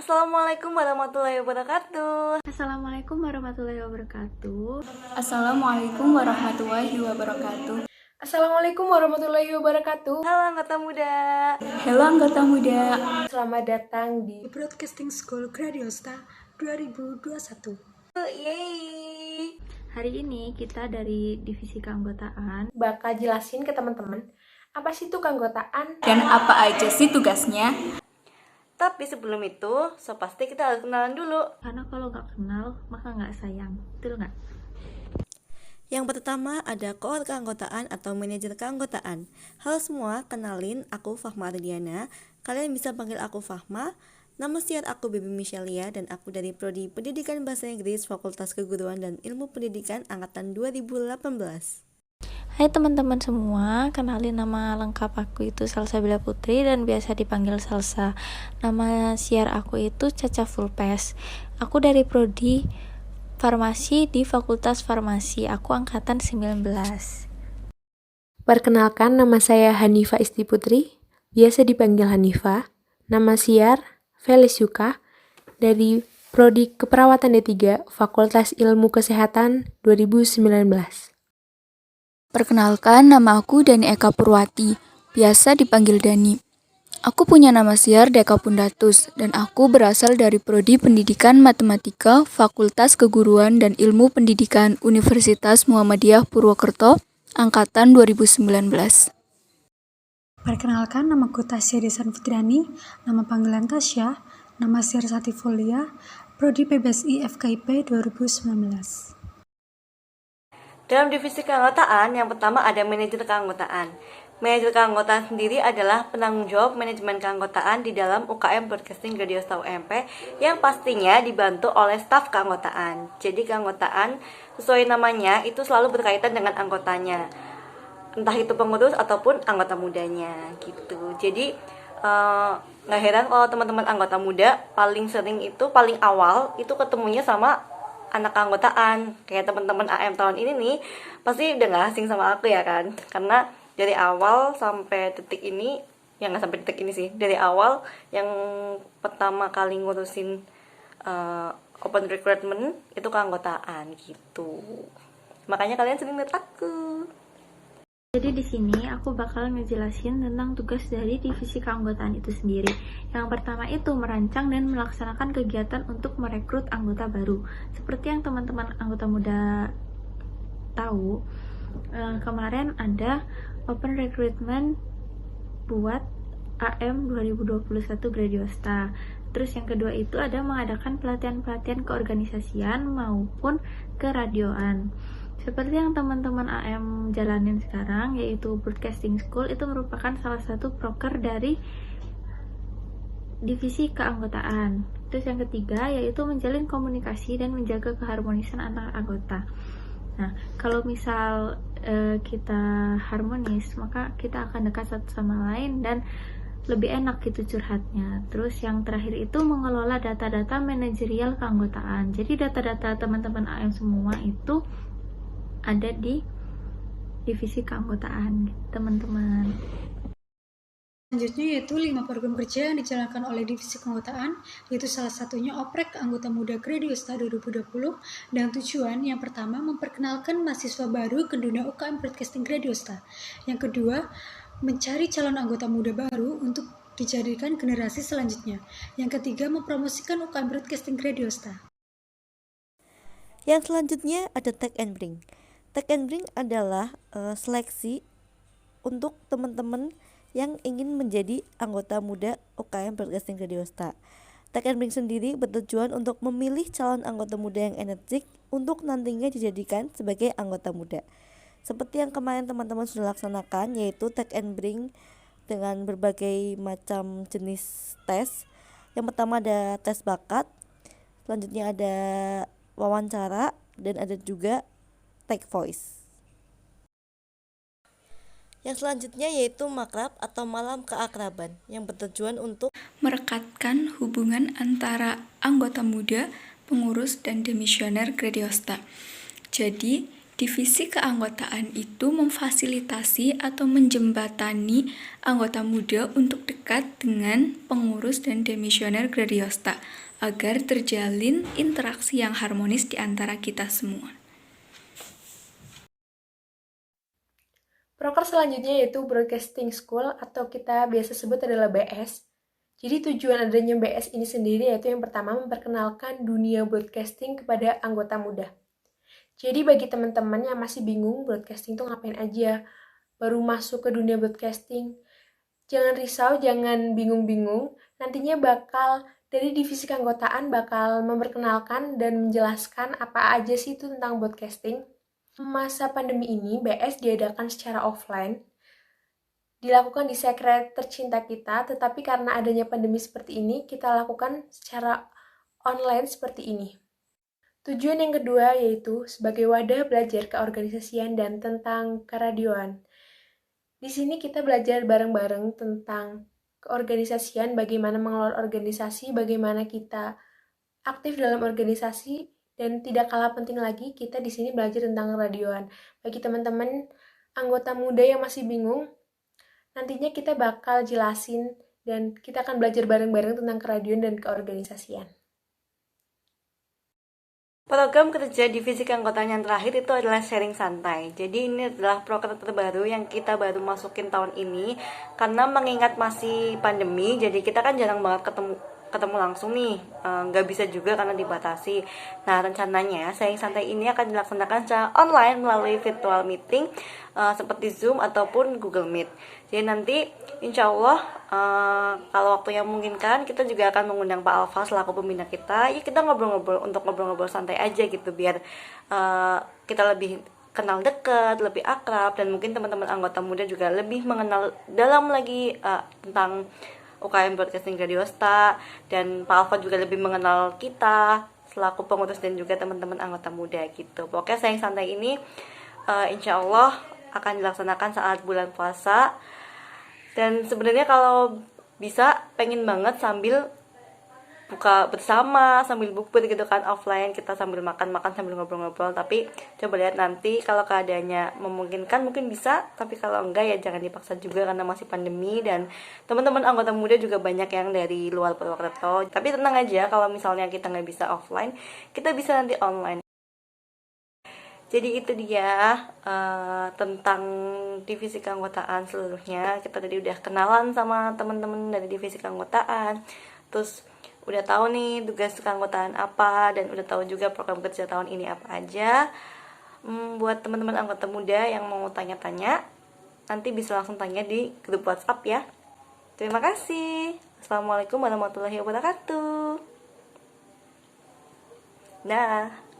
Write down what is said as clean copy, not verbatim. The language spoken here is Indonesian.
Assalamualaikum warahmatullahi wabarakatuh. Assalamualaikum warahmatullahi wabarakatuh. Assalamualaikum warahmatullahi wabarakatuh. Assalamualaikum warahmatullahi wabarakatuh. Halo anggota muda. Halo anggota muda. Selamat datang di Broadcasting School Gradiosta 2021. Yeay. Hari ini kita dari divisi keanggotaan bakal jelasin ke teman-teman apa sih itu keanggotaan Dan apa aja sih tugasnya? Tapi sebelum itu, pasti kita harus kenalan dulu. karena kalau nggak kenal maka nggak sayang, betul nggak? Yang pertama ada koor keanggotaan atau manajer keanggotaan. Halo semua, kenalin aku Fahma Ardiana. Kalian bisa panggil aku Fahma. Nama siar aku Baby Michelia dan aku dari Prodi Pendidikan Bahasa Inggris Fakultas Keguruan dan Ilmu Pendidikan Angkatan 2018. Hai teman-teman semua, kenalin nama lengkap aku itu Salsabila Putri dan biasa dipanggil Salsa. Nama siar aku itu Caca Fulpes. Aku dari Prodi Farmasi di Fakultas Farmasi. Aku angkatan 19. Perkenalkan, nama saya Hanifa Isti Putri, biasa dipanggil Hanifa. Nama siar Felis Yuka dari Prodi Keperawatan D3 Fakultas Ilmu Kesehatan 2019. Perkenalkan, nama aku Dani Eka Purwati, biasa dipanggil Dani. Aku punya nama siar Deka Pundatus, dan aku berasal dari Prodi Pendidikan Matematika Fakultas Keguruan dan Ilmu Pendidikan Universitas Muhammadiyah Purwokerto, Angkatan 2019. Perkenalkan, nama aku Tasya Desan Fitriani, nama panggilan Tasya, nama siar Satifolia, Prodi PBSI FKIP 2019. Dalam divisi keanggotaan, yang pertama ada manajer keanggotaan. Manajer keanggotaan sendiri adalah penanggung jawab manajemen keanggotaan di dalam UKM Broadcasting Gradiosta UMP yang pastinya dibantu oleh staf keanggotaan. Jadi keanggotaan sesuai namanya itu selalu berkaitan dengan anggotanya, entah itu pengurus ataupun anggota mudanya gitu. Jadi nggak heran kalau teman-teman anggota muda paling sering itu paling awal itu ketemunya sama anak keanggotaan. Kayak teman-teman AM tahun ini nih pasti udah gak asing sama aku ya kan, karena dari awal sampai detik ini, yang gak sampai detik ini sih, dari awal yang pertama kali ngurusin open recruitment itu keanggotaan gitu. Makanya kalian sering lihat aku. Jadi di sini aku bakal ngejelasin tentang tugas dari divisi keanggotaan itu sendiri. Yang pertama itu merancang dan melaksanakan kegiatan untuk merekrut anggota baru. Seperti yang teman-teman anggota muda tahu, kemarin ada open recruitment buat AM 2021 Gradiosta. Terus yang kedua itu ada mengadakan pelatihan-pelatihan keorganisasian maupun keradioan. Seperti yang teman-teman AM jalanin sekarang, yaitu Broadcasting School, itu merupakan salah satu proker dari divisi keanggotaan. Terus yang ketiga yaitu menjalin komunikasi dan menjaga keharmonisan antar anggota. Nah, kalau misal kita harmonis, maka kita akan dekat satu sama lain dan lebih enak gitu curhatnya. Terus yang terakhir itu mengelola data-data manajerial keanggotaan. Jadi data-data teman-teman AM semua itu ada di divisi keanggotaan, teman-teman. Selanjutnya yaitu 5 program kerja yang dijalankan oleh divisi keanggotaan, yaitu salah satunya Oprek Anggota Muda Gradiosta 2020 dan tujuan yang pertama memperkenalkan mahasiswa baru ke dunia UKM Broadcasting Gradiosta. Yang kedua, mencari calon anggota muda baru untuk dijadikan generasi selanjutnya. Yang ketiga, mempromosikan UKM Broadcasting Gradiosta. Yang selanjutnya ada Tag and Bring. Tag and Bring adalah seleksi untuk teman-teman yang ingin menjadi anggota muda UKM Broadcasting Gradiosta. Tag and Bring sendiri bertujuan untuk memilih calon anggota muda yang energik untuk nantinya dijadikan sebagai anggota muda. Seperti yang kemarin teman-teman sudah laksanakan, yaitu Tag and Bring dengan berbagai macam jenis tes. Yang pertama ada tes bakat, selanjutnya ada wawancara, dan ada juga Tag Voice. Yang selanjutnya yaitu makrab atau malam keakraban yang bertujuan untuk Merekatkan hubungan antara anggota muda, pengurus, dan demisioner Gradiosta. Jadi, Divisi keanggotaan itu memfasilitasi atau menjembatani anggota muda untuk dekat dengan pengurus dan demisioner Gradiosta agar terjalin interaksi yang harmonis di antara kita semua. Proker selanjutnya yaitu Broadcasting School atau kita biasa sebut adalah BS. Jadi tujuan adanya BS ini sendiri yaitu yang pertama memperkenalkan dunia broadcasting kepada anggota muda. Jadi bagi teman-teman yang masih bingung broadcasting itu ngapain aja, baru masuk ke dunia broadcasting, jangan risau, jangan bingung-bingung. Nantinya dari divisi keanggotaan bakal memperkenalkan dan menjelaskan apa aja sih itu tentang broadcasting. Masa pandemi ini, BS diadakan secara offline, dilakukan di sekret tercinta kita, tetapi karena adanya pandemi seperti ini, kita lakukan secara online seperti ini. Tujuan yang kedua yaitu sebagai wadah belajar keorganisasian dan tentang keradioan. Di sini kita belajar bareng-bareng tentang keorganisasian, bagaimana mengelola organisasi, bagaimana kita aktif dalam organisasi, dan tidak kalah penting lagi kita di sini belajar tentang radioan. Bagi teman-teman anggota muda yang masih bingung, nantinya kita bakal jelasin dan kita akan belajar bareng-bareng tentang keradioan dan keorganisasian. Program kerja divisi keanggotaan yang terakhir itu adalah sharing santai. Jadi ini adalah program terbaru yang kita baru masukin tahun ini karena mengingat masih pandemi, jadi kita kan jarang banget ketemu langsung nih, nggak bisa juga karena dibatasi. Nah, rencananya sharing santai ini akan dilaksanakan secara online melalui virtual meeting seperti Zoom ataupun Google Meet. Jadi nanti insya Allah kalau waktu yang memungkinkan kita juga akan mengundang Pak Alfa selaku pembina kita. Ya kita ngobrol-ngobrol santai aja gitu biar kita lebih kenal dekat, lebih akrab, dan mungkin teman-teman anggota muda juga lebih mengenal dalam lagi tentang UKM Broadcasting Gradiosta, dan Pak Alfa juga lebih mengenal kita selaku pengurus dan juga teman-teman anggota muda gitu. Pokoknya sharing santai ini insya Allah akan dilaksanakan saat bulan puasa, dan sebenarnya kalau bisa pengen banget sambil buka bersama, sambil bukber gitu kan, offline kita sambil makan-makan sambil ngobrol-ngobrol. Tapi coba lihat nanti kalau keadaannya memungkinkan mungkin bisa, tapi kalau enggak ya jangan dipaksa juga karena masih pandemi dan teman-teman anggota muda juga banyak yang dari luar Purwokerto. Tapi tenang aja, kalau misalnya kita nggak bisa offline, kita bisa nanti online. Jadi itu dia tentang divisi keanggotaan seluruhnya. Kita tadi udah kenalan sama teman-teman dari divisi keanggotaan, terus udah tahu nih tugas keanggotaan apa, dan udah tahu juga program kerja tahun ini apa aja. Buat teman-teman anggota muda yang mau tanya-tanya, nanti bisa langsung tanya di grup WhatsApp ya. Terima kasih. Assalamualaikum warahmatullahi wabarakatuh. Dah.